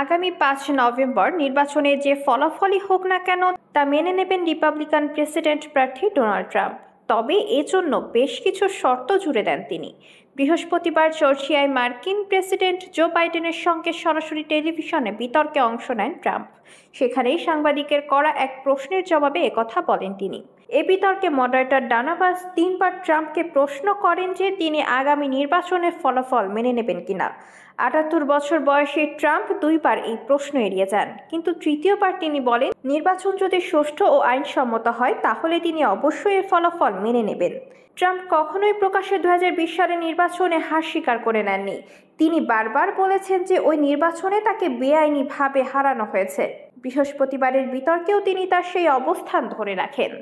আগামী ৫ নভেম্বর নির্বাচনে যে ফলাফলই হোক না কেন তা মেনে নেবেন রিপাবলিকান প্রেসিডেন্ট প্রার্থী ডোনাল্ড ট্রাম্প। তবে এজন্য বেশ কিছু শর্ত জুড়ে দেন তিনি। বৃহস্পতিবার জর্জিয়ায় মার্কিন প্রেসিডেন্ট জো বাইডেনের সঙ্গে সরাসরি টেলিভিশনে বিতর্কে অংশ নেন ট্রাম্প। সেখানেই সাংবাদিকের করা এক প্রশ্নের জবাবে একথা বলেন তিনি। এ বিতর্কে মডারেটর ডানাবাস ৩ বার ট্রাম্পকে প্রশ্ন করেন যে তিনি আগামী নির্বাচনের ফলাফল মেনে নেবেন কিনা। ৭৮ বছর বয়সী ট্রাম্প ২ বার এই প্রশ্ন এড়িয়ে যান, কিন্তু তৃতীয়বার তিনি বলেন নির্বাচন যদি সুষ্ঠু ও আইনসম্মত হয় তাহলে তিনি অবশ্যই এর ফলাফল মেনে নেবেন। ট্রাম্প কখনোই প্রকাশ্যে ২০২০ সালের নির্বাচনে হার স্বীকার করে নেননি। তিনি বারবার বলেছেন যে ওই নির্বাচনে তাকে বেআইনিভাবে হারানো হয়েছে। বৃহস্পতিবারের বিতর্কেও তিনি তার সেই অবস্থান ধরে রাখেন।